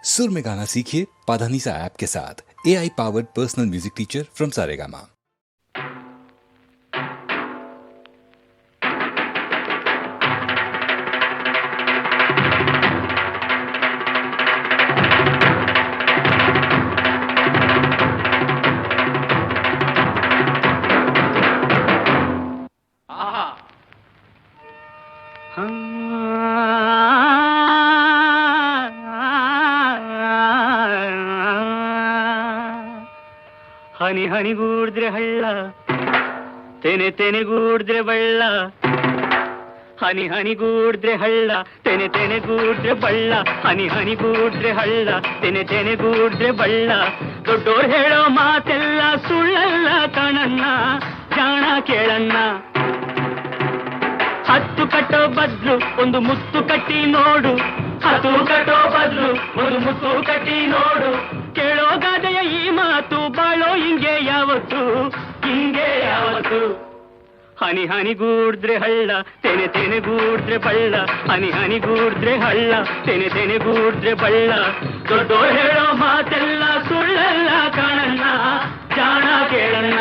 सुर में गाना सीखिए पाधानीसा ऐप के साथ। AI powered personal music teacher from Saregama. ಹನಿ ಹನಿಗೂಡಿದ್ರೆ ಹಳ್ಳ, ತೆನೆ ತೆನೆಗೂಡಿದ್ರೆ ಬಳ್ಳ. ಹನಿ ಹನಿಗೂಡಿದ್ರೆ ಹಳ್ಳ, ತೆನೆ ತೆನೆಗೂಡಿದ್ರೆ ಬಳ್ಳ. ಹನಿ ಹನಿಗೂಡಿದ್ರೆ ಹಳ್ಳ, ತೆನೆ ತೆನೆಗೂಡಿದ್ರೆ ಬಳ್ಳ. ದೊಡ್ಡೋರು ಹೇಳೋ ಮಾತೆಲ್ಲ ಸುಳ್ಳಲ್ಲ ಕಣಣ್ಣ, ಜಾಣ ಕೇಳಣ್ಣ. ಹತ್ತು ಕಟ್ಟೋ ಬದ್ಲು ಒಂದು ಮುತ್ತು ಕಟ್ಟಿ ನೋಡು, ಹತ್ತು ಕಟ್ಟೋ ಬದ್ಲು ಒಂದು ಮುತ್ತು ಕಟ್ಟಿ ನೋಡು. ಕೇಳೋ ಗಾದೆಯ ಈ ಮಾತು, ಬಾಳೋ ಹಿಂಗೆ ಯಾವತ್ತು, ಹಿಂಗೆ ಯಾವತ್ತು. ಹನಿ ಹನಿಗೂಡಿದ್ರೆ ಹಳ್ಳ, ತೆನೆ ತೆನೆಗೂಡಿದ್ರೆ ಬಳ್ಳ. ಹನಿ ಹನಿಗೂಡಿದ್ರೆ ಹಳ್ಳ, ತೆನೆ ತೆನೆಗೂಡಿದ್ರೆ ಬಳ್ಳ. ದೊಡ್ಡೋರು ಹೇಳೋ ಮಾತೆಲ್ಲ ಸುಳ್ಳಲ್ಲ ಕಾಣಣ್ಣ, ಜಾಣ ಕೇಳಣ್ಣ.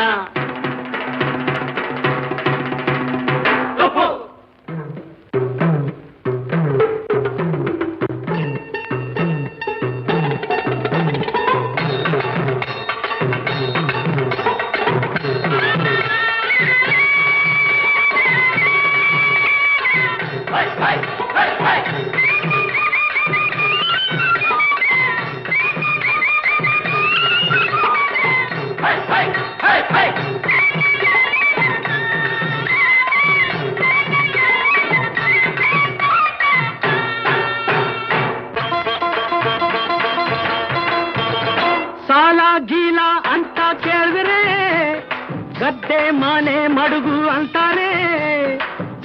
ಸಾಲ ಗೀಲ ಅಂತ ಕೇಳಿದ್ರೆ ಗದ್ದೆ ಮನೆ ಮಡುಗು ಅಂತಾನೆ.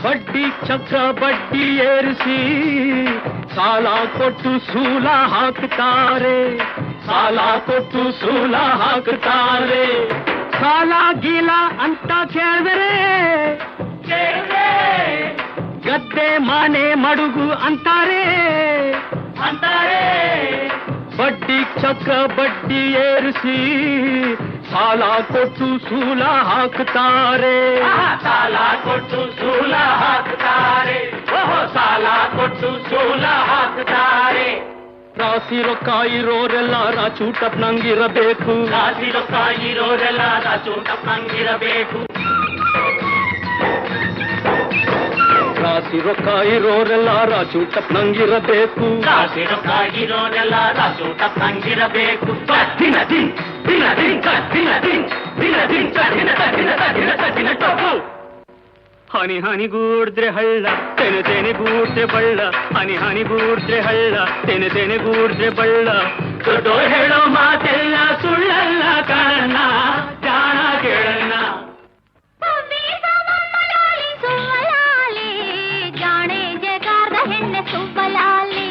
ಬಡ್ಡಿ ಚಕ್ರ ಬಡ್ಡಿ ಏರಿಸಿ ಸಾಲ ಕೊಟ್ಟು ಸೂಲ ಹಾಕ್ತಾರೆ, ಸಾಲ ಕೊಟ್ಟು ಸೂಲ ಹಾಕ್ತಾರೆ. ಸಾಲ ಗೀಲ ಅಂತ ಕೇಳಿದ್ರೆ ಗದ್ದೆ ಮನೆ ಮಡುಗು ಅಂತಾರೆ, ಅಂತಾರೆ. ಬಡ್ಡಿ ಚಕ್ರ ಬಡ್ಡಿ ಏರಿಸಿ ಸಾಲ ಕೊಟ್ಟು ಸೂಲ ಹಾಕ್ತಾರೆ, ಸಾಲ ಕೊಟ್ಟು ಸೂಲ ಹಾಕ್ತಾರೆ. ಓಹೋ, ಸಾಲ ಕೊಟ್ಟು ಸೂಲ ಹಾಕ್ತಾರೆ. ರಾಶಿ ರೊಕ್ಕ ಇರೋರೆಲ್ಲ ರಾಚೂಟಪ್ನಂಗಿರಬೇಕು, ರಾಶಿ ರೊಕ್ಕ ಇರೋರೆಲ್ಲ ರಾಚೂಟಪ್ನಂಗಿರಬೇಕು. ರಾಶಿ ರೊಕ್ಕ ಇರೋರೆಲ್ಲ ರಾಚೂಟಪ್ನಂಗಿರಬೇಕು, ರಾಶಿ ರೊಕ್ಕ ಇರೋರೆಲ್ಲ ರಾಚೂಟಪ್ನಂಗಿರಬೇಕು. ದಿನ ದಿನ ದಿನ ದಿನ ದಿನ ದಿನ ದಿನ ದಿನ ದಿನ ದಿನ ಟೊಪ್ಪು. ಹನಿ ಹನಿಗೂಡಿದ್ರೆ ಹಳ್ಳ, ತೆನೆ ತೆನೆಗೂಡಿದ್ರೆ ಬಳ್ಳ. ಹನಿ ಹನಿಗೂಡಿದ್ರೆ ಹಳ್ಳ, ತೆನೆ ತೆನೆಗೂಡಿದ್ರೆ ಬಳ್ಳ. ದೊಡ್ಡೋರು ಹೇಳೋ ಮಾತೆಲ್ಲ ಸುಳ್ಳಲ್ಲ ಕಾರಣ, ಜಾಣ ಕೇಳಣ್ಣ. ಜಾಣೆ ಜಗಾರ್ದ ಹೆಣ್ಣೆ ಸುಬ್ಬಲಾಲಿ,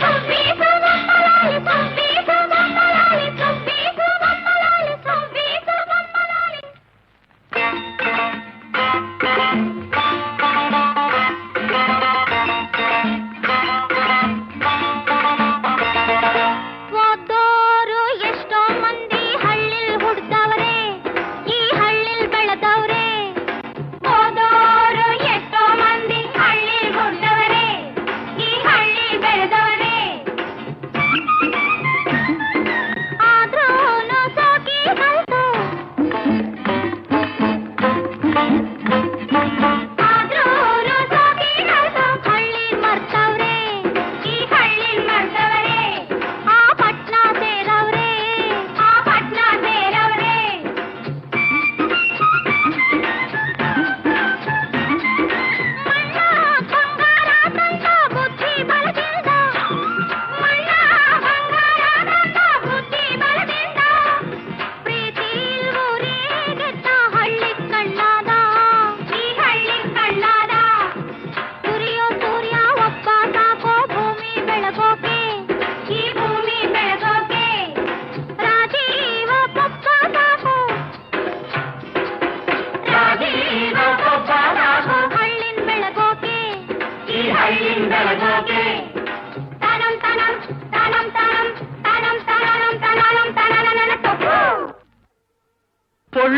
ಸುಬ್ಬಿ ಸುಬ್ಬಲಾಲಿ, ಸುಬ್ಬಿ ಸುಬ್ಬಲಾಲಿ, ಸುಬ್ಬಿ ಸುಬ್ಬಲಾಲಿ, ಸುಬ್ಬಿ ಸುಬ್ಬಲಾಲಿ. ಓದೋರು ಎಷ್ಟೋ ಮಂದಿ ಹಳ್ಳಿಲ್ ಹುಡ್ದವರೇ,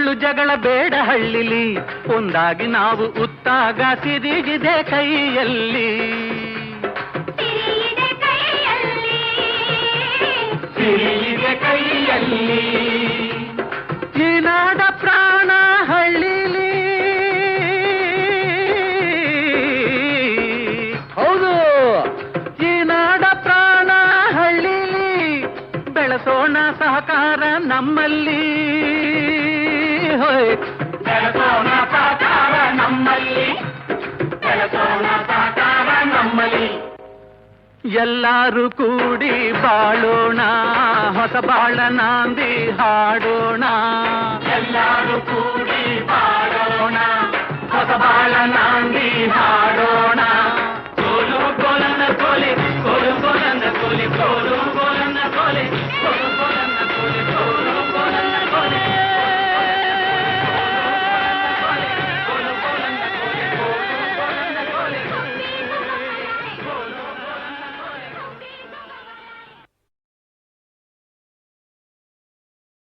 ಎಳ್ಳು ಜಗಳ ಬೇಡ ಹಳ್ಳಿಲಿ, ಒಂದಾಗಿ ನಾವು ಉತ್ತಾಗ ಸಿರಿಗಿದೆ ಕೈಯಲ್ಲಿ. ಸಿರಿಯಿದೆ ಕೈಯಲ್ಲಿ, ಈ ನಾಡ ಪ್ರಾಣ ಹಳ್ಳಿಲಿ. ಹೌದು, ಈ ನಾಡ ಪ್ರಾಣ ಹಳ್ಳಿಲಿ, ಬೆಳೆಸೋಣ ಸಹಕಾರ ನಮ್ಮಲ್ಲಿ. ಬೆಳೆಸೋಣ ಸಹಕಾರ ನಮ್ಮಲ್ಲಿ, ಬೆಳೆಸೋಣ ಸಹಕಾರ ನಮ್ಮಲ್ಲಿ. ಎಲ್ಲರೂ ಕೂಡಿ ಬಾಳೋಣ, ಹೊಸ ಬಾಳ ನಾಂದಿ ಹಾಡೋಣ. ಎಲ್ಲರೂ ಕೂಡಿ ಬಾಳೋಣ, ಹೊಸ ಬಾಳ ನಾಂದಿ ಹಾಡೋಣ.